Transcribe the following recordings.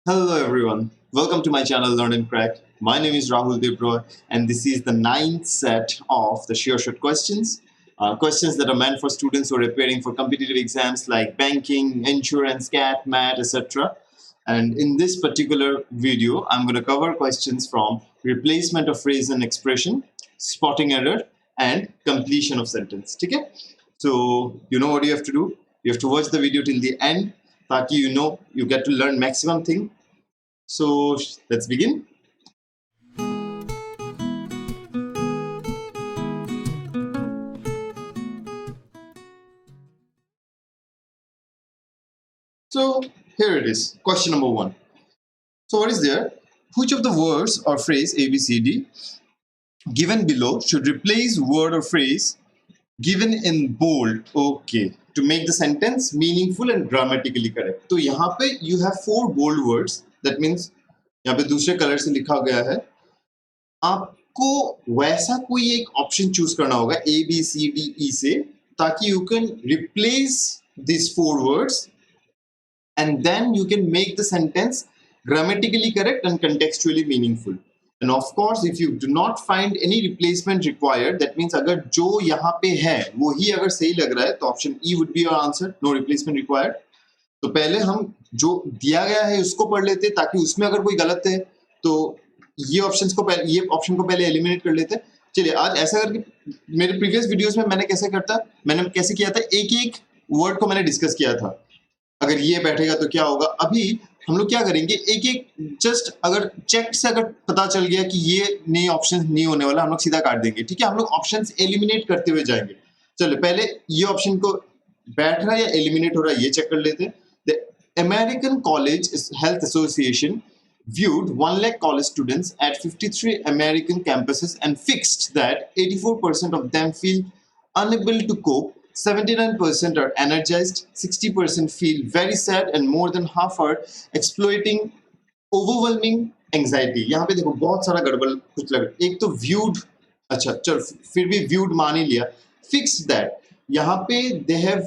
Hello everyone, welcome to my channel Learn and Crack. My name is Rahul Debroy and this is the ninth set of the Sure Shot questions. Questions that are meant for students who are preparing for competitive exams like banking, insurance, CAT, MAT, etc. And in this particular video, I'm going to cover questions from replacement of phrase and expression, spotting error, and completion of sentence. Okay? So you know what you have to do. You have to watch the video till the end, ताकि you get to learn maximum thing. So let's begin. So here it is, question number 1. So what is there? Which of the words or phrase A, B, C, D given below should replace word or phrase given in bold, okay, to make the sentence meaningful and grammatically correct. तो यहाँ पे you have 4 bold words. That means यहाँ पे दूसरे colour से लिखा गया है. आपको वैसा कोई एक ऑप्शन चूज करना होगा A, B, C, D, E से, ताकि you can replace these 4 words and then you can make the sentence grammatically correct and contextually meaningful. And of course, if you do not find any replacement required, that means अगर जो यहाँ पे है वो ही अगर सही लग रहा है तो option E would be your answer, no replacement required. तो पहले हम जो दिया गया है उसको पढ़ लेते ताकि उसमें अगर कोई गलत है तो ये ऑप्शन को पहले एलिमिनेट कर लेते. चलिए आज ऐसा करके मेरे प्रीवियस वीडियोस में मैंने कैसे किया था, एक एक वर्ड को मैंने डिस्कस किया था. अगर ये बैठेगा तो क्या होगा. अभी हम लोग क्या करेंगे, एक एक जस्ट अगर चेक से अगर पता चल गया कि ये नए ऑप्शन नहीं होने वाला, हम लोग सीधा काट देंगे. ठीक है, हम लोग ऑप्शन एलिमिनेट करते हुए जाएंगे. चलो पहले ये ऑप्शन को बैठ रहा है या एलिमिनेट हो रहा है ये चेक कर लेते हैं. The American college health association viewed 1 lakh college students at 53 American campuses and fixed that 84% of them feel unable to cope, 79% are energized, 60% feel very sad, and more than half are exploiting overwhelming anxiety. यहाँ पे देखो बहुत सारा गड़बड़ कुछ लग रहा है. एक तो viewed, अच्छा चल फिर भी viewed मान ही लिया. Fixed that, यहाँ पे they have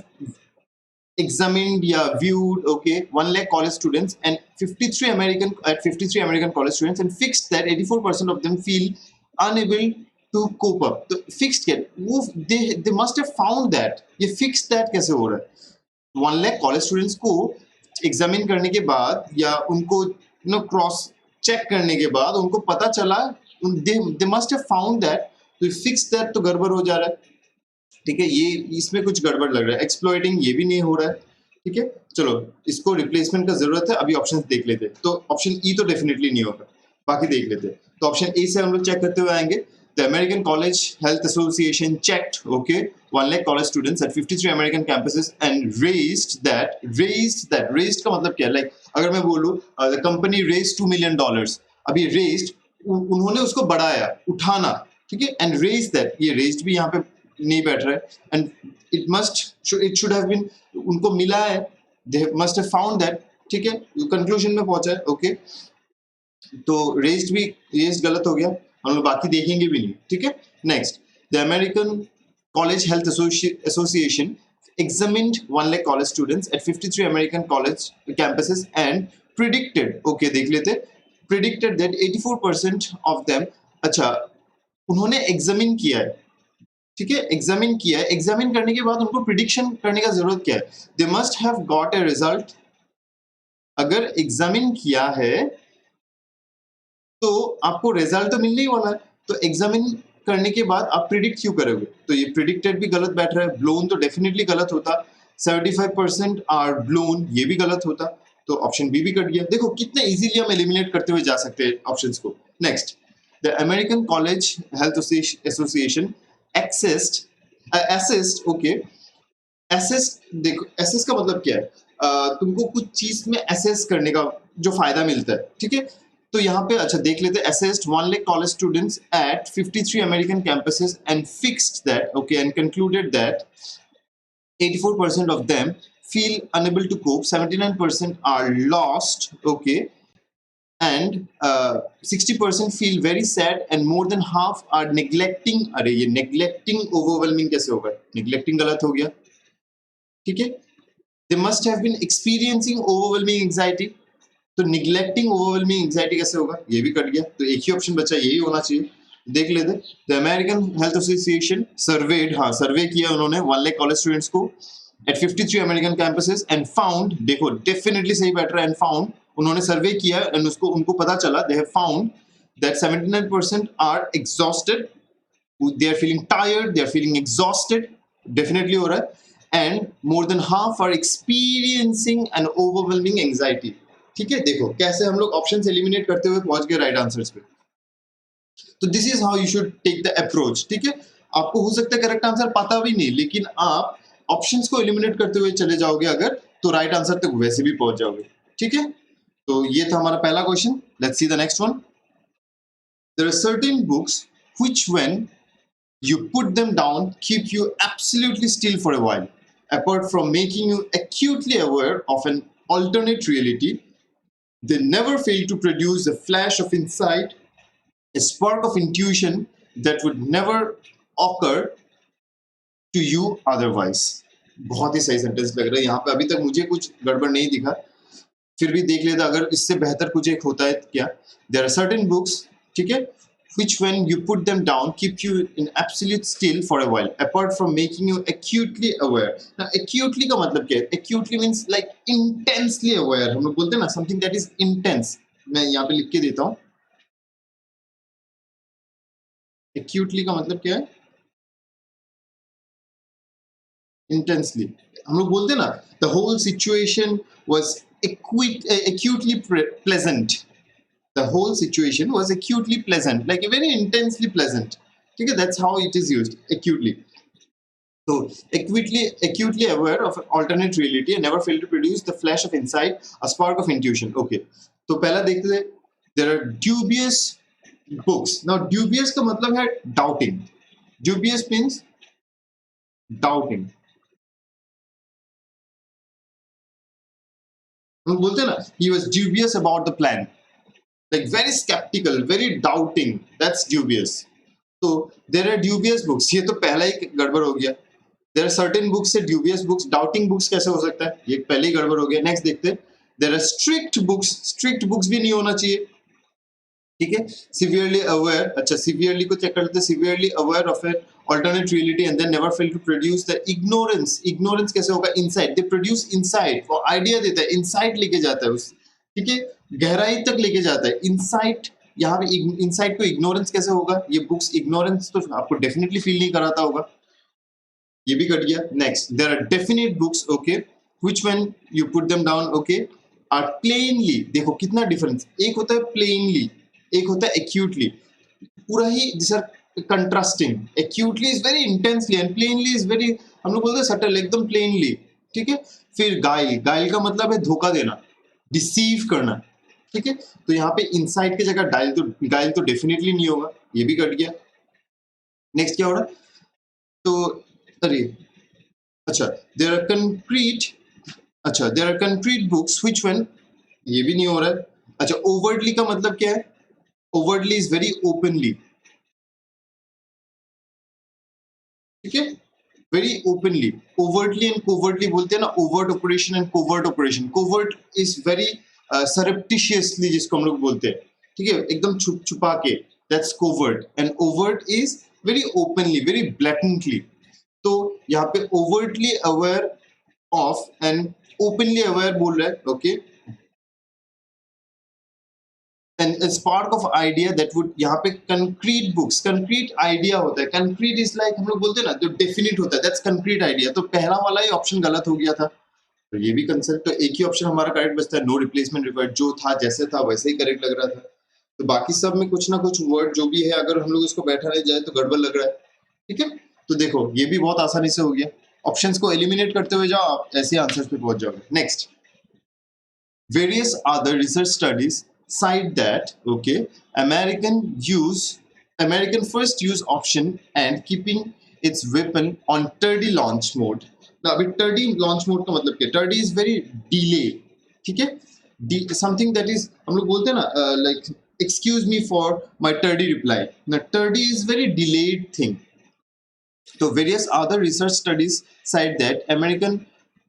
examined viewed 1 lakh college students and 53 American college students and fixed that 84% of them feel unable to cope up. तो fixed क्या वो they must have found that. ये fixed that कैसे हो रहा है? 1 lakh college students को examine करने के बाद या उनको क्रॉस चेक करने के बाद उनको पता चला, they must have found that. तो fixed that तो गड़बड़ हो जा रहा है. ठीक है, ये इसमें कुछ गड़बड़ लग रहा है. एक्सप्लॉइटिंग ये भी नहीं हो रहा है. ठीक है, चलो इसको रिप्लेसमेंट का जरूरत है. अभी ऑप्शंस देख लेते हैं. तो ऑप्शन ई तो डेफिनेटली नहीं होगा, बाकी देख लेते हैं. तो ऑप्शन ए से हम लोग चेक करते हुए आएंगे. The American college health association checked 1 lakh college students at 53 American campuses and raised का मतलब क्या है? लाइक अगर मैं बोलूं द कंपनी रेज्ड $2 million, अभी रेज्ड उन्होंने उसको बढ़ाया, उठाना. ठीक है, एंड रेज दैट, ये रेज्ड भी यहाँ पे नहीं बैठ रहा है. And it should have been, उनको मिला है, they must have found that. ठीक है, कंक्लूजन में पहुंचा है. ओके, तो रेज्ड गलत हो गया, हम लोग बाकी देखेंगे भी नहीं. ठीक है, next. The American college health association examined 1 lakh college students at 53 American college campuses and predicted, देख लेते, predicted that 84% of them, अच्छा उन्होंने एग्जामिन किया है. ठीक है, एग्जामिन किया है. एग्जामिन करने के बाद उनको प्रिडिक्शन करने का जरूरत क्या है? They must have got a result. अगर एग्जामिन किया है तो आपको रिजल्ट तो मिलने ही वाला है. तो एग्जामिन करने के बाद आप प्रिडिक्ट क्यों करोगे? तो ये प्रिडिक्टेड भी गलत बैठ रहा है. ब्लोन तो डेफिनेटली गलत होता. 75% आर ब्लोन, ये भी गलत होता. तो ऑप्शन बी भी कट गया. देखो कितने इजीली हम एलिमिनेट करते हुए जा सकते हैं ऑप्शंस को. Next. The American college health association assessed, देखो assess का मतलब क्या है? तुमको कुछ चीज में assess करने का जो फायदा मिलता है. ठीक है, तो यहाँ पे अच्छा देख लेते. assessed 1 lakh college students at 53 American campuses and fixed that, and concluded that 84% of them feel unable to cope, 79% are lost, and 60% feel very sad, and more than half are neglecting. अरे ये neglecting overwhelming कैसे होगा? neglecting गलत हो गया. ठीक है, they must have been experiencing overwhelming anxiety. तो निग्लेक्टिंग ओवरवेलमिंग एंजाइटी कैसे होगा, ये भी कट गया, तो एक ही ऑप्शन बचा, यही होना चाहिए। देख लेते, the American health association surveyed, हाँ सर्वे किया उन्होंने 1 लाख कॉलेज स्टूडेंट्स को at 53 American campuses and found, देखो डेफिनेटली सही बैठ रहा है, एंड फाउंड, उन्होंने सर्वे किया एंड उसको उनको पता चला, they have found that 79% are exhausted, they are feeling tired, they are feeling exhausted, definitely हो रहा है, and more than half are experiencing an overwhelming anxiety। ठीक है, देखो कैसे हम लोग ऑप्शंस एलिमिनेट करते हुए पहुंच गए राइट आंसर्स पे। तो this is how you should take the approach. ठीक है, आपको हो सकता है करेक्ट आंसर पता भी नहीं, लेकिन आप ऑप्शंस को एलिमिनेट करते हुए चले जाओगे अगर, तो राइट आंसर तक वैसे भी पहुंच जाओगे। ठीक है, तो ये था हमारा पहला question. Let's see the next one. There are certain books which when you put them down keep you absolutely still for a while. Apart from making you acutely aware of an alternate reality, they never fail to produce a flash of insight, a spark of intuition that would never occur to you otherwise। बहुत ही सही sentence लग रहा है, यहाँ पे अभी तक मुझे कुछ गड़बड़ नहीं दिखा, फिर भी देख लेता अगर इससे बेहतर कुछ एक होता है क्या। There are certain books, ठीक है, which when you put them down keep you in absolute still for a while, apart from making you acutely aware। Now acutely का मतलब क्या है? Acutely means like intensely aware, हम लोग बोलते हैं ना something that is intense। मैं यहाँ पे लिख के देता हूँ, acutely का मतलब क्या है? Intensely, हम लोग बोलते हैं ना the whole situation was acutely pleasant, the whole situation was acutely pleasant, like very intensely pleasant। ठीक है, that's how it is used, acutely। So acutely aware of an alternate reality and never fail to produce the flash of insight, a spark of intuition। Okay, तो पहला देखते हैं, there are dubious books। Now dubious का मतलब है doubting, dubious means doubting। हम बोलते हैं ना he was dubious about the plan, like very skeptical, very doubting, that's dubious। तो there are dubious books, ये तो पहला ही गड़बड़ हो गया। there are certain books से dubious books, doubting books कैसे हो सकता है, ये पहले ही गड़बड़ हो गया। नेक्स्ट देखते हैं, there are strict books, strict books भी नहीं होना चाहिए। ठीक है, severely aware, अच्छा severely को चेक करते हैं, severely aware of an alternate reality and then never fail to produce the ignorance, ignorance कैसे होगा, insight, they produce insight, वो idea देता है, insight लेके जाता है उस, ठीक है, गहराई तक लेके जाता है insight। यहाँ पे insight को ignorance कैसे होगा, ये बुक्स ignorance तो आपको डेफिनेटली फील नहीं कराता होगा, ये भी कट गया। Next, there are definite books, okay, which when you put them down, okay, are plainly, देखो कितना डिफरेंस, एक होता है प्लेनली, एक होता है एक्यूटली, पूरा ही this are contrasting. Actually is very intensely and plainly is very, हम लोग बोलते हैं सटल, एकदम प्लेनली। ठीक है, फिर गाइल, गाइल का मतलब है धोखा देना, डिसीव करना। ठीक है, तो यहाँ पे इनसाइट की जगह गाइल तो डेफिनेटली नहीं होगा, ये भी कट गया। नेक्स्ट क्या हो रहा है, तो अरे अच्छा, देयर आर कंक्रीट, अच्छा there are concrete books which when, ये भी नहीं हो रहा है। अच्छा, ओवर्टली का मतलब क्या है, ओवर्टली इज वेरी ओपनली। ठीक है, very openly, overtly and covertly बोलते हैं ना, overt operation and covert operation. Covert is very surreptitiously जिसको हम लोग बोलते हैं, ठीक है, एकदम छुप छुपा के, that's covert, and overt is very openly, very blatantly. तो यहाँ पे overtly aware of and openly aware बोल रहा है, okay, and spark of idea that would, यहाँ पे कंक्रीट बुक्स, कंक्रीट आइडिया होता है, कंक्रीट इज लाइक हम लोग बोलते हैं ना जो डेफिनिट होता है, दैट्स कंक्रीट आइडिया। तो पहला वाला ही ऑप्शन गलत हो गया था, तो ये भी कंसेप्ट, तो एक ही ऑप्शन हमारा करेक्ट बचता है, नो रिप्लेसमेंट रिक्वायर्ड, जो था जैसे था वैसे ही करेक्ट लग रहा था। तो बाकी सब में कुछ ना कुछ वर्ड जो भी है, अगर हम लोग इसको बैठाने जाए तो गड़बड़ लग रहा है। ठीक है, तो देखो ये भी बहुत आसानी से हो गया, ऑप्शंस को एलिमिनेट करते हुए जाओ, आप ऐसे आंसर्स पे पहुंच जाओगे। Next, various other research studies cite that, okay, American first use option and keeping its weapon on turdy launch mode। now अभी turdy launch mode का मतलब क्या, turdy is very delay। ठीक है, something that is, हम लोग बोलते हैं ना like excuse me for my turdy reply। now turdy is very delayed thing। So various other research studies cite that American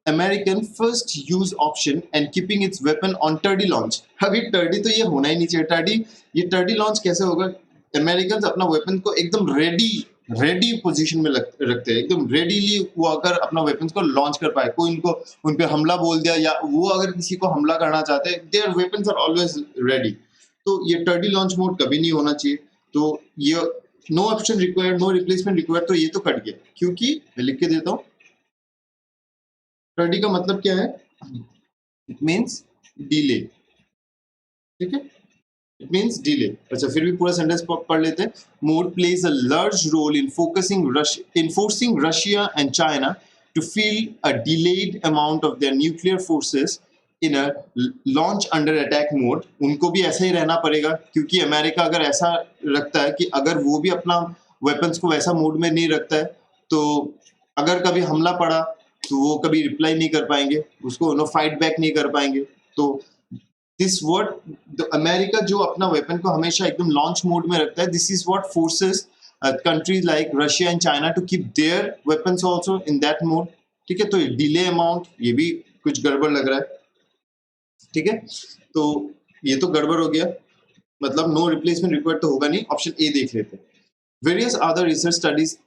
American first use option and keeping its weapon on tardy launch. अभी tardy तो ये होना ही नहीं चाहिए। टर्डी launch कैसे होगा? American अपना weapon को एकदम रेडी पोजीशन में रखते हैं, एकदम रेडीली वो अगर अपना वेपन्स को लॉन्च कर पाए, कोई उन पे हमला बोल दिया या वो अगर किसी को हमला करना चाहते हैं, there weapons are always ready. तो ये टर्डी लॉन्च मोड कभी नहीं होना चाहिए। तो ये no option required, no replacement required, तो ये तो कट गया, क्योंकि मैं लिख के देता हूँ। टर्डी का मतलब क्या है? इट मीन्स डिले, ठीक है, इट मीन्स डिले। अच्छा, फिर भी पूरा सेंटेंस पढ़ लेते हैं। Mode plays a large role in forcing Russia and China to feel a delayed amount of their nuclear forces in a launch under attack mode. उनको भी ऐसा ही रहना पड़ेगा, क्योंकि अमेरिका अगर ऐसा रखता है कि अगर वो भी अपना वेपन्स को वैसा मोड में नहीं रखता है, तो अगर कभी हमला पड़ा तो वो कभी रिप्लाई नहीं कर पाएंगे, उसको फाइट बैक नहीं कर पाएंगे। तो दिस वर्ड अमेरिका जो अपना वेपन को हमेशा एकदम लॉन्च मोड में रखता है, this is what forces countries like Russia and China to keep their weapons also in that mode. ठीक है, तो डिले अमाउंट, ये भी कुछ गड़बड़ लग रहा है। ठीक है, तो ये तो गड़बड़ हो गया, मतलब नो रिप्लेसमेंट रिक्वायर्ड तो होगा नहीं। ऑप्शन ए देख लेते हैं। Various other research studies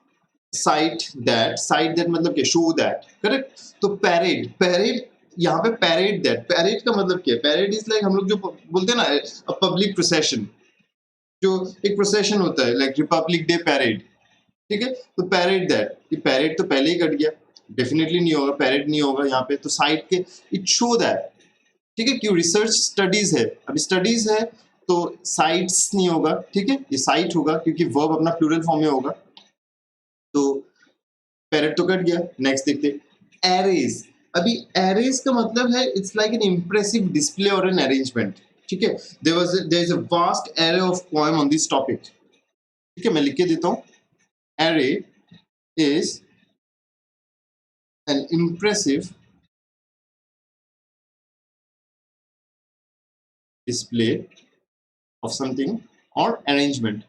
site that मतलब क्या? Show that, correct. तो पैरेड यहाँ पे पैरेड का मतलब क्या है? पैरेड इज लाइक हम लोग जो बोलते हैं ना, पब्लिक प्रोसेशन, जो एक प्रोसेशन होता है, लाइक रिपब्लिक डे पैरेड। ठीक है, तो पैरेड तो पहले ही कट गया, डेफिनेटली नहीं होगा, पैरेड नहीं होगा यहाँ पे। तो साइट के इट शो दैट, ठीक है, क्यों? रिसर्च स्टडीज है, अभी स्टडीज है तो साइट्स नहीं होगा। ठीक है, ये साइट होगा क्योंकि वर्ब अपना प्लूरल फॉर्म में होगा। तो पैरेट तो कट गया। नेक्स्ट देखते, एरेज। अभी एरेज का मतलब है it's like an impressive display और एन अरेंजमेंट। ठीक है, there is a vast array of poem on this topic. ठीक है, मैं लिख के देता हूँ। Array is an impressive display of something or arrangement।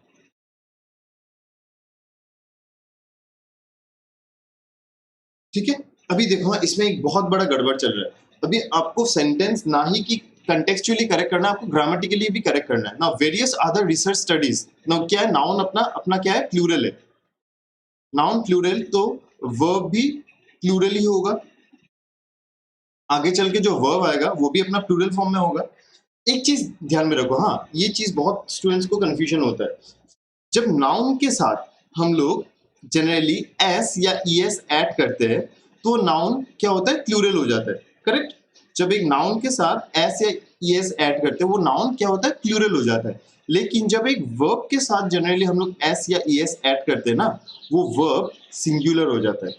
ठीक है, अभी देखो इसमें एक बहुत बड़ा गड़बड़ चल रहा है। अभी आपको सेंटेंस ना ही कि कंटेक्चुअली करेक्ट करना है, आपको ग्रामेटिकली भी करेक्ट करना है ना। वेरियस अदर रिसर्च स्टडीज, ना क्या है? नाउन अपना क्या है? प्लूरल है। नाउन प्लूरल, तो वर्ब भी प्लूरल ही होगा। आगे चल के जो वर्ब आएगा वो भी अपना प्लूरल फॉर्म में होगा। एक चीज ध्यान में रखो, हाँ, ये चीज बहुत स्टूडेंट्स को कंफ्यूजन होता है। जब नाउन के साथ हम लोग जनरली एस या ईएस ऐड करते हैं, तो नाउन क्या होता है? प्लूरल हो जाता है, करेक्ट। जब एक नाउन के साथ एस या ईएस ऐड करते हैं, वो नाउन क्या होता है? प्लूरल हो जाता है। लेकिन जब एक वर्ब के साथ जनरली हम लोग एस या ईएस ऐड करते हैं ना, वो वर्ब सिंगुलर हो जाता है।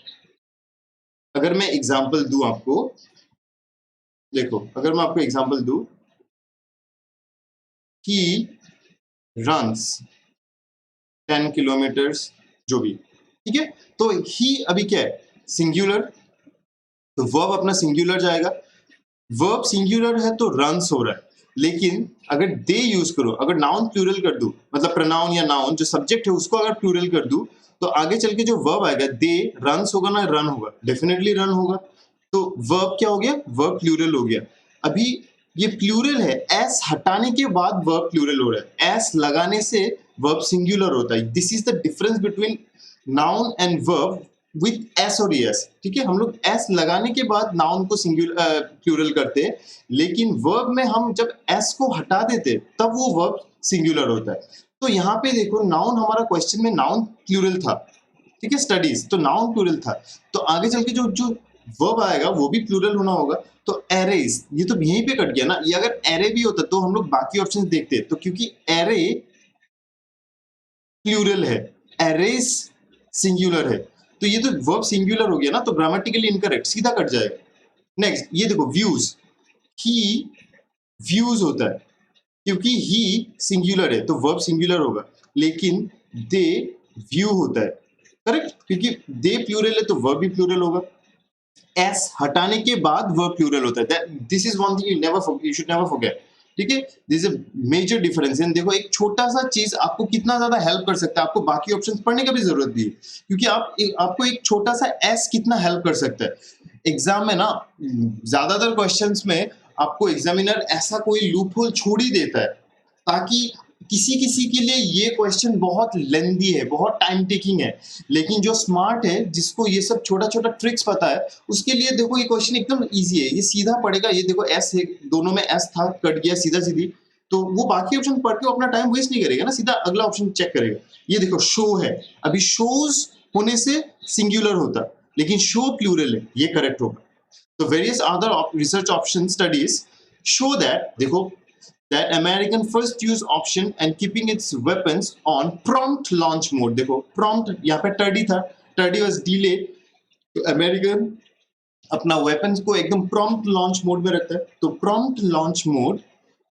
अगर मैं एग्जांपल दूं आपको, देखो, अगर मैं आपको एग्जांपल दूं, he runs 10 किलोमीटर्स, जो भी, ठीक है, तो ही अभी क्या है? सिंगुलर, तो वर्ब अपना सिंगुलर जाएगा। वर्ब सिंगुलर है तो रन्स हो रहा है। लेकिन अगर दे यूज करो, अगर नाउन प्लूरल कर दूं, मतलब प्रोनाउन या नाउन जो सब्जेक्ट है उसको अगर प्लूरल कर दूं, तो आगे चल के जो वर्ब आएगा, दे रन्स होगा ना, रन होगा, डेफिनेटली रन होगा। तो वर्ब क्या हो गया? वर्ब प्लूरल हो गया। अभी ये प्लूरल है, एस हटाने के बाद वर्ब प्लूरल हो रहा है, एस लगाने से वर्ब सिंगुलर होता है। This is the difference between noun and verb with S और एस। ठीक है, हम लोग एस लगाने के बाद नाउन को सिंगुलर प्लूरल करते हैं, लेकिन वर्ब में हम जब एस को हटा देते तब वो वर्ब सिंगुलर होता है। तो यहाँ पे देखो, नाउन हमारा क्वेश्चन में नाउन प्लूरल था, ठीक है, स्टडीज, तो नाउन प्लूरल था। तो आगे चल के जो वर्ब आएगा वो भी प्लूरल होना होगा। तो एरेज, ये तो यहीं पे कट गया ना। ये अगर एरे भी होता तो हम लोग बाकी ऑप्शन देखते, तो क्योंकि एरे प्लूरल है, एरेज सिंगुलर है, तो ये तो वर्ब सिंगुलर हो गया ना, तो ग्रामेटिकली इनकरेक्ट, सीधा कट जाएगा। नेक्स्ट, ये देखो, व्यूज, ही व्यूज होता है, क्योंकि ही सिंगुलर है तो वर्ब सिंगुलर होगा, लेकिन दे व्यू होता है, करेक्ट, क्योंकि दे प्लूरल है तो वर्ब भी प्लूरल होगा। एस हटाने के बाद वर्ब प्लूरल होता है। This is one thing you should never forget. ठीक है, दिस इज मेजर डिफरेंस। देखो, एक छोटा सा चीज आपको कितना ज्यादा हेल्प कर सकता है, आपको बाकी ऑप्शंस पढ़ने का भी जरूरत भी है, क्योंकि आपको एक छोटा सा एस कितना हेल्प कर सकता है। एग्जाम में ना ज्यादातर क्वेश्चंस में आपको एग्जामिनर ऐसा कोई लूप होल छोड़ ही देता है ताकि किसी किसी के लिए ये क्वेश्चन बहुत लेंदी है, बहुत टाइम टेकिंग है, लेकिन जो स्मार्ट है, जिसको ये सब छोटा छोटा ट्रिक्स पता है, उसके लिए देखो ये क्वेश्चन एकदम इजी है, ये सीधा पड़ेगा। ये देखो एस है, दोनों में एस था, कट गया सीधा सीधी, तो वो बाकी ऑप्शन पढ़ के अपना टाइम वेस्ट नहीं करेगा ना, सीधा अगला ऑप्शन चेक करेगा। ये देखो शो है, अभी शोज होने से सिंगुलर होता, लेकिन शो प्लूरल है, ये करेक्ट होगा। तो various other research option studies show that देखो that American first use option and keeping its weapons on prompt launch mode। देखो prompt यहाँ पे टर्डी था, टर्डी was delayed, तो अमेरिकन अपना वेपन्स को एकदम prompt launch mode में रखता है। तो prompt launch mode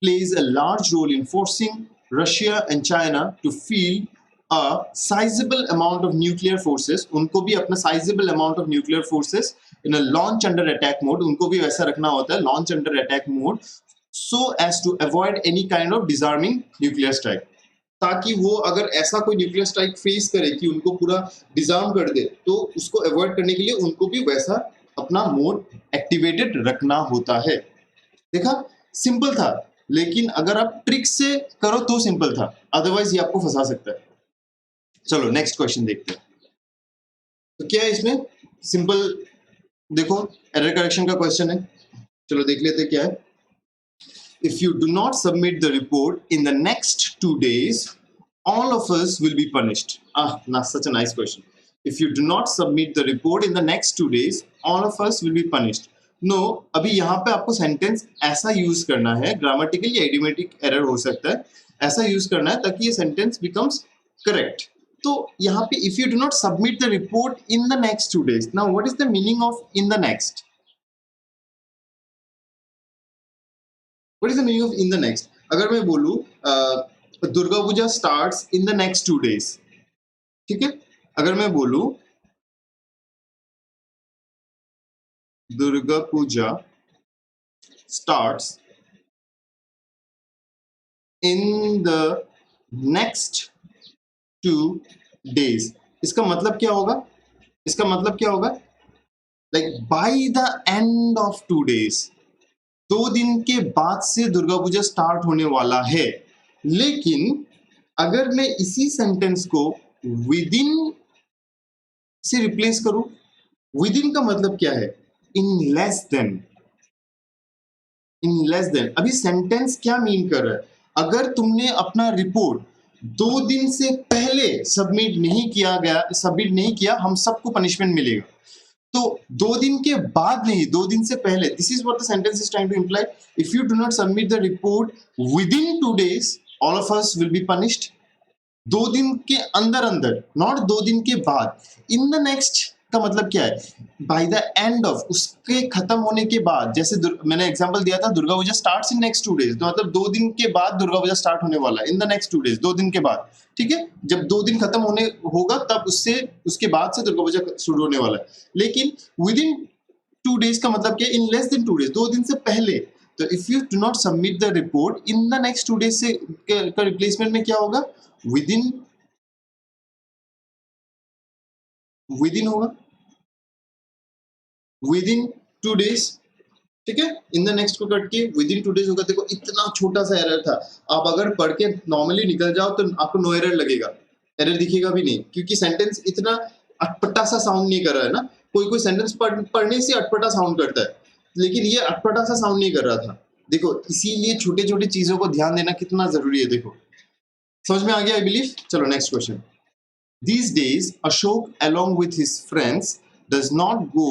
plays a large role in forcing Russia and China to field a sizable amount of nuclear forces। उनको भी अपना sizable amount of nuclear forces in a launch under attack mode, उनको भी वैसा रखना होता है, launch under attack mode, so as to avoid any kind of disarming nuclear strike। ताकि वो अगर ऐसा कोई न्यूक्लियर स्ट्राइक फेस करे कि उनको पूरा डिजार्म कर दे, तो उसको अवॉइड करने के लिए उनको भी वैसा अपना मोड एक्टिवेटेड रखना होता है। देखा, सिंपल था, लेकिन अगर आप ट्रिक से करो तो सिंपल था, अदरवाइज ये आपको फंसा सकता है। चलो नेक्स्ट क्वेश्चन देखते हैं। तो क्या है इसमें, सिंपल देखो एरर करेक्शन का क्वेश्चन है, चलो देख लेते हैं क्या है। If you do not submit the report in the next 2 days, all of us will be punished। Such a nice question। If you do not submit the report in the next 2 days, all of us will be punished। No, अभी यहाँ पे आपको sentence ऐसा use करना है, grammatical या idiomatic error हो सकता है, ऐसा यूज करना है ताकि ये सेंटेंस बिकम्स करेक्ट। तो यहाँ पे if you do not submit the report in the next 2 days, now what is the meaning of in the next? What is the meaning of in the next? अगर मैं बोलूं Durga Puja starts in the next 2 days, ठीक है। अगर मैं बोलूं Durga Puja starts in the next 2 days, इसका मतलब क्या होगा? इसका मतलब क्या होगा? Like by the end of 2 days, 2 दिन के बाद से दुर्गा पूजा स्टार्ट होने वाला है। लेकिन अगर मैं इसी सेंटेंस को विद इन से रिप्लेस करूं, विद इन का मतलब क्या है? In less than. In less than, अभी सेंटेंस क्या मीन कर रहा है? अगर तुमने अपना रिपोर्ट 2 दिन से पहले सबमिट नहीं किया, हम सबको पनिशमेंट मिलेगा। तो 2 दिन के बाद नहीं, 2 दिन से पहले। This is what the sentence is trying to imply. If you do not submit the report within 2 days, all of us will be punished. 2 दिन के अंदर अंदर, नॉट 2 दिन के बाद। इन द नेक्स्ट का मतलब क्या है? बाय द एंड ऑफ, उसके खत्म होने के बाद। जैसे मैंने एग्जांपल दिया था, Durga Puja starts in next 2 days, तो मतलब 2 दिन के बाद दुर्गा पूजा स्टार्ट होने वाला है। इन द नेक्स्ट 2 days, 2 दिन के बाद, ठीक है। जब 2 दिन खत्म होने होगा तब उसके बाद से दुर्गा पूजा शुरू होने वाला है। लेकिन विद इन 2 days का मतलब क्या? इन लेस देन 2 days, 2 दिन से पहले। तो if you do not submit the report in the next 2 days से का रिप्लेसमेंट में क्या होगा? विद इन होगा, विद इन 2 days, ठीक है। इन द नेक्स्ट को कट के विद इन 2 days होगा। देखो इतना छोटा सा एरर था, आप अगर पढ़ के नॉर्मली निकल जाओ तो आपको नो एरर लगेगा, एरर दिखेगा भी नहीं, क्योंकि सेंटेंस इतना अटपटा सा साउंड नहीं कर रहा है ना। कोई सेंटेंस पढ़ने से अटपटा साउंड करता है, लेकिन ये अटपटा सा साउंड नहीं कर रहा था। देखो इसीलिए छोटे छोटे चीजों को ध्यान देना कितना जरूरी है। देखो समझ में आ गया आई बिलीव। चलो next question. These days, Ashok, along with his friends, does not go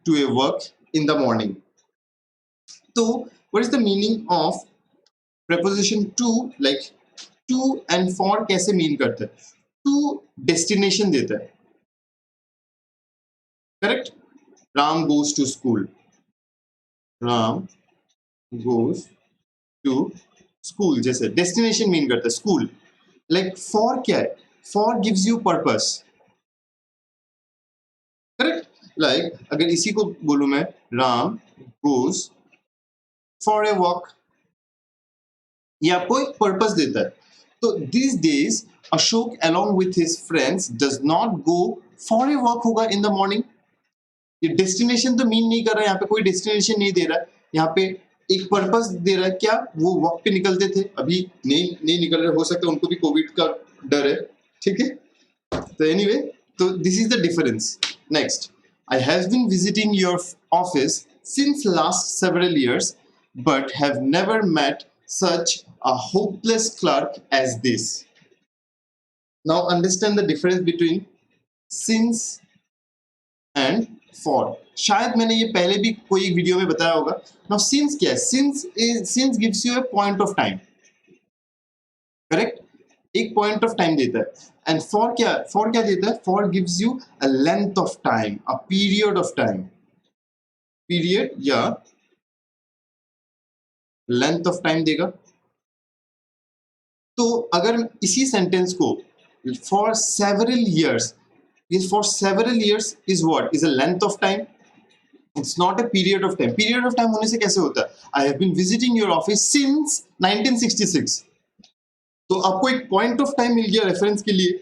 to a work in the morning। So, what is the meaning of preposition to? Like to and for कैसे mean करता है? To destination देता है, correct? Ram goes to school। Ram goes to school जैसे destination mean करता है school। Like for क्या है? For gives you purpose, correct? Like अगर इसी को बोलूं मैं, Ram goes for a walk, ये आपको एक पर्पस देता है। तो these days Ashok along with his friends does not go for a walk होगा in the morning। ये डेस्टिनेशन तो मीन नहीं कर रहा है, यहाँ पे कोई डेस्टिनेशन नहीं दे रहा है, यहाँ पे एक पर्पस दे रहा है। क्या वो वॉक पे निकलते थे, अभी नहीं निकल रहे, हो सकता है उनको भी कोविड का डर है, ठीक है। तो एनीवे, तो this is the difference. Next, I have been visiting your office since last several years but have never met such a hopeless clerk as this. Now understand the difference between since and for. शायद मैंने ये पहले भी कोई एक video में बताया होगा। Now since क्या है? Since gives you a point of time, correct? एक point of time देता है। And for क्या देता है? For gives you a length of time, a period of time, period या length of time देगा। तो अगर इसी सेंटेंस को for several years, is for several years is what? Is a length of time. It's not a period of time. Period of time होने से कैसे होता है? I have been visiting your office since 1966. तो आपको एक point of time मिल गया reference के लिए।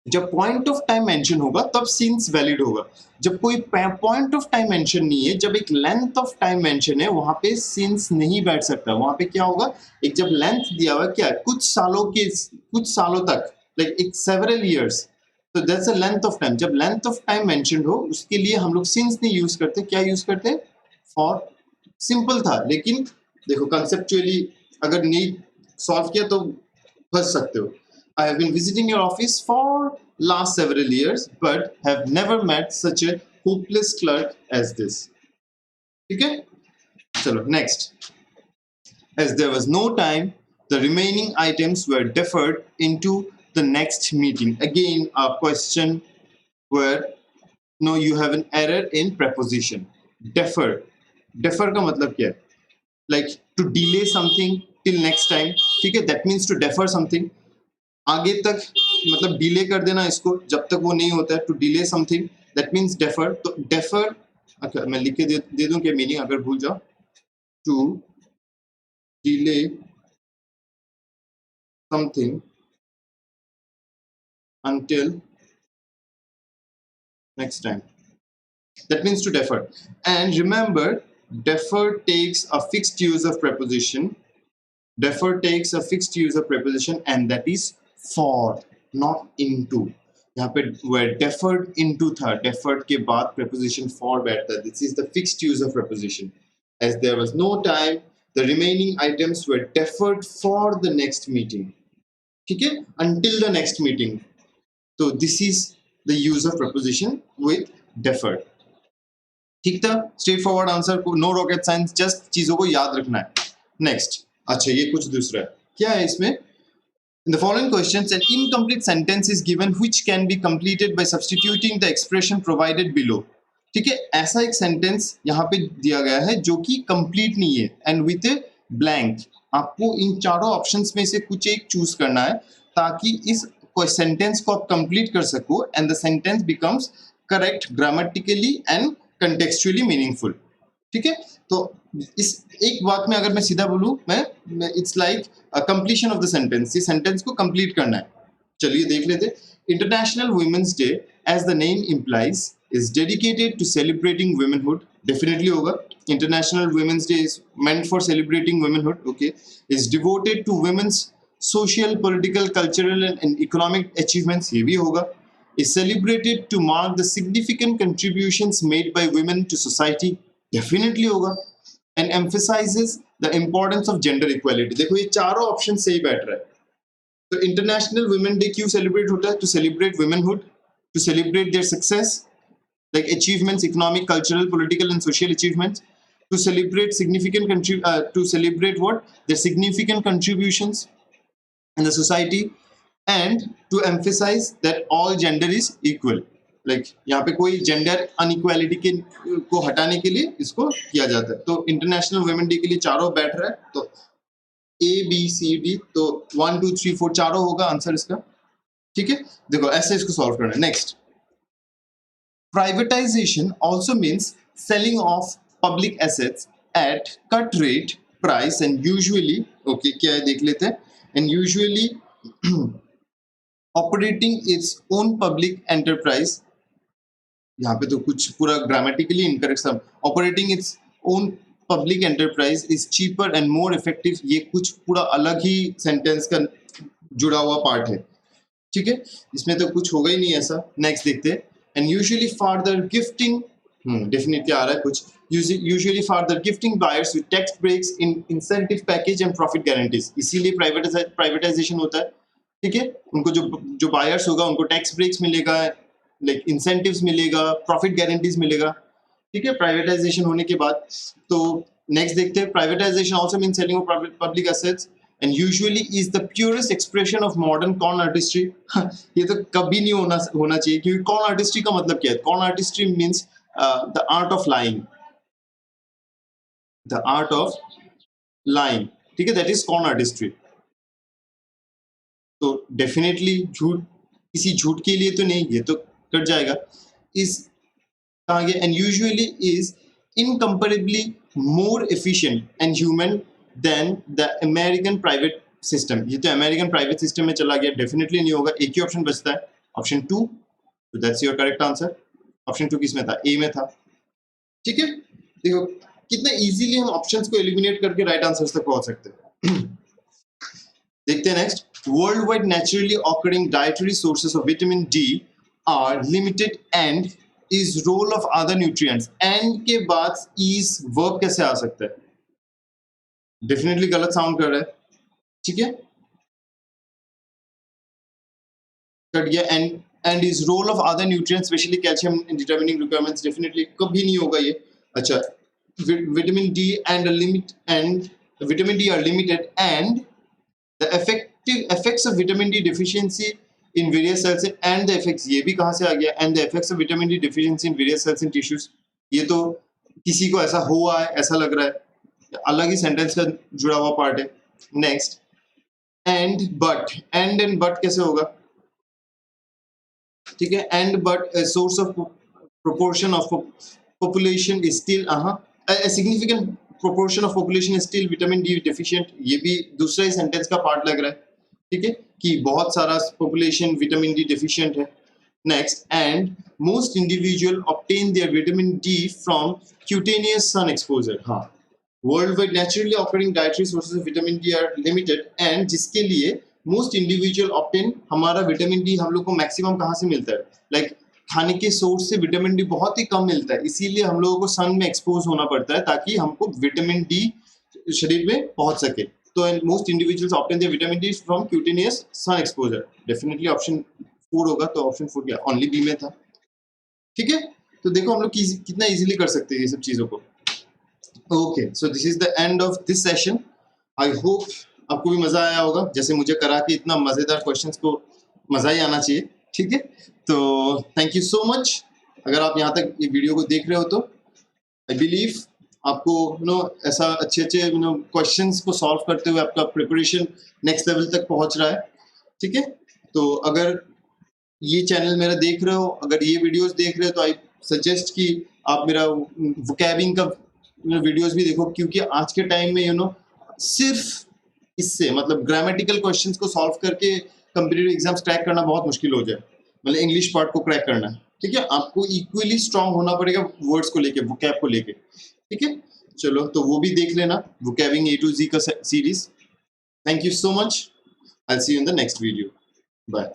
जब पॉइंट ऑफ टाइम मेंशन होगा तब सिंस वैलिड होगा। जब कोई पॉइंट ऑफ टाइम मेंशन नहीं है, जब एक लेंथ ऑफ टाइम मेंशन है, वहां पे सिंस नहीं बैठ सकता। वहां पे क्या होगा? एक जब लेंथ दिया हुआ क्या है, कुछ सालों तक, लाइक एक सेवरल इयर्स, तो that's a length of time. जब लेंथ ऑफ टाइम मेंशन हो उसके लिए हम लोग सिंस नहीं यूज करते, क्या यूज करते? फॉर। सिंपल था, लेकिन देखो कंसेप्चुअली अगर नहीं सॉल्व किया तो फंस सकते हो। I have been visiting your office for last several years, but have never met such a hopeless clerk as this. ठीक है? चलो next. As there was no time, the remaining items were deferred into the next meeting. Again, a question where no, you have an error in preposition. Defer. Defer का मतलब क्या है? Like to delay something till next time. ठीक है? That means to defer something. आगे तक मतलब delay कर देना इसको जब तक वो नहीं होता है। To delay something, that means defer. तो डेफर, अच्छा मैं लिख के दे दूं क्या मीनिंग अगर भूल जाओ? To delay something until next time, that means to defer. And remember, defer takes a fixed use of preposition. Defer takes a fixed use of preposition and that is for, not into. यहाँ पे were deferred into था, deferred के बाद preposition for बैठता है। This is the fixed use of preposition. As there was no time, the remaining items were deferred for the next meeting. ठीक है? Until the next meeting. So this is the use of preposition with deferred. ठीक था? Straight forward answer, no rocket science, just चीजों को याद रखना है। Next, अच्छा ये कुछ दूसरा है। क्या है इसमें? In the following questions, an incomplete sentence is given which can be completed by substituting the expression provided below. ठीक है, ऐसा एक सेंटेंस यहाँ पे दिया गया है जो कि कंप्लीट नहीं है एंड विथ ए ब्लैंक। आपको इन चारों ऑप्शंस में से कुछ एक चूज करना है ताकि इस सेंटेंस को आप कंप्लीट कर सको and the sentence becomes correct grammatically and contextually meaningful. ठीक है, तो इस एक बात में अगर मैं सीधा बोलूं, मैं it's like completion of the sentence. ये सेंटेंस को कंप्लीट करना है। चलिए देख लेते। International women's day, as the name implies, is dedicated to celebrating womanhood. Definitely होगा। International women's day is meant for celebrating womanhood. Okay, is devoted to women's social, political, cultural and economic achievements, ये भी होगा। is celebrated to mark the significant contributions made by women to society, definitely होगा। And emphasizes the importance of gender equality. देखो ये चारों option सही बैठ रहा है। तो इंटरनेशनल वुमेन डे क्यों सेलिब्रेट होता है? To celebrate womanhood, to celebrate their success, like achievements, economic, cultural, political and social achievements, to celebrate what their significant contributions in the society, and to emphasize that all gender is equal. Like यहाँ पे कोई gender inequality के को हटाने के लिए इसको किया जाता है। तो इंटरनेशनल वुमेन डे के लिए चारों बैठ रहा है। तो ए बी सी डी, तो 1 2 3 4 चारों होगा आंसर इसका। ठीक है, देखो ऐसे इसको सॉल्व करना है। Next, privatization also means selling off public assets at cut rate price and usually, okay क्या है देख लेते हैं, and usually operating its own public enterprise यहाँ पे तो कुछ पूरा ग्रामेटिकली इनकरेक्ट सब। Operating its own public enterprise is cheaper and more effective, ये कुछ पूरा अलग ही सेंटेंस का जुड़ा हुआ पार्ट है, ठीक है, इसमें तो कुछ होगा ही नहीं ऐसा। नेक्स्ट देखते हैं। And usually further gifting, definitely आ रहा है कुछ। Usually further gifting buyers with tax breaks in incentive package and profit guarantees, इसीलिए प्राइवेटाइजेशन होता है, ठीक है। उनको जो बायर्स होगा उनको टैक्स ब्रेक्स मिलेगा, लाइक इंसेंटिव्स मिलेगा, प्रॉफिट गारंटीज मिलेगा, ठीक है, प्राइवेटाइजेशन होने के बाद। तो नेक्स्ट देखते हैं। Privatization also mean selling off public assets and usually is the purest expression of modern con artistry. ये तो कभी नहीं होना चाहिए, क्योंकि कॉन आर्टिस्ट्री का मतलब क्या है? Con artistry means the art of lying, the art of lying, ठीक है, दैट इज कॉन आर्टिस्ट्री। तो डेफिनेटली झूठ, किसी झूठ के लिए तो नहीं, ये तो कट जाएगा। इस कहा गया and usually is incomparably more efficient and humane than the American private system. ये तो अमेरिकन प्राइवेट सिस्टम में चला गया, डेफिनेटली नहीं होगा। एक ही ऑप्शन बचता है, ऑप्शन 2, तो that's your correct answer. Option 2 किस में था? ए में था, ठीक है। देखो कितना इजीली हम ऑप्शंस को एलिमिनेट करके राइट आंसर्स तक पहुंच सकते हैं। देखते हैं next. World wide naturally occurring dietary sources of vitamin D are limited and is role of other nutrients. And के बाद इज वर्ब कैसे आ सकता है? डेफिनेटली गलत साउंड कर रहा है, ठीक है, कट गया। And is role of other nutrients specially calcium in determining requirements, definitely कभी नहीं होगा ये। अच्छा, vitamin D and limit and vitamin D are limited and the effects of vitamin D deficiency in various cells and the effects, ये भी कहाँ से आ गया? and the effects of vitamin D deficiency in various cells and tissues, ये तो किसी को ऐसा हुआ है ऐसा लग रहा है, अलग ही सेंटेंस का जुड़ा हुआ पार्ट है। नेक्स्ट, and but कैसे होगा? ठीक है, and but a source of proportion of population is still a significant proportion of population is still vitamin D deficient, ये भी दूसरा ही सेंटेंस का पार्ट लग रहा है, ठीक है, कि बहुत सारा population vitamin D deficient है। Next, and most individual obtain their vitamin D from cutaneous sun exposure, हाँ, worldwide naturally occurring dietary sources of vitamin D are limited and जिसके लिए most individual obtain, हमारा विटामिन डी हम लोग को maximum कहाँ से मिलता है? लाइक खाने के सोर्स से विटामिन डी बहुत ही कम मिलता है, इसीलिए हम लोगों को सन में एक्सपोज होना पड़ता है ताकि हमको विटामिन डी शरीर में पहुंच सके। तो most individuals obtain their vitamin D from cutaneous sun exposure, definitely option 4 होगा। तो ऑप्शन 4 क्या? ओनली बी में था, ठीक है। तो देखो हम लोग कितना इजीली कर सकते हैं ये सब चीजों को। Okay, so this is the end of this session. I hope आपको भी मजा आया होगा, जैसे मुझे करा के इतना मजेदार क्वेश्चंस को मजा ही आना चाहिए, ठीक है। तो थैंक यू सो मच। अगर आप यहाँ तक ये वीडियो को देख रहे हो तो आई बिलीव आपको ऐसा अच्छे क्वेश्चंस को सॉल्व करते हुए आपका प्रिपरेशन नेक्स्ट लेवल तक पहुंच रहा है, ठीक है। तो अगर ये चैनल मेरा देख रहे हो, अगर ये वीडियोस देख रहे हो, तो आई सजेस्ट कि आप मेरा वोकैबिंग का वीडियोस भी देखो, क्योंकि आज के टाइम में सिर्फ इससे मतलब ग्रामेटिकल क्वेश्चंस को सॉल्व करके कॉम्पिटिटिव एग्जाम्स क्रैक करना बहुत मुश्किल हो जाए, मतलब इंग्लिश पार्ट को क्रैक करना, ठीक है। आपको इक्वली स्ट्रांग होना पड़ेगा वर्ड्स को लेके, वोकैब को लेके, ठीक है। चलो, तो वो भी देख लेना, वोकैबिंग A to Z का series. Thank you so much, I will see you in the next video, bye.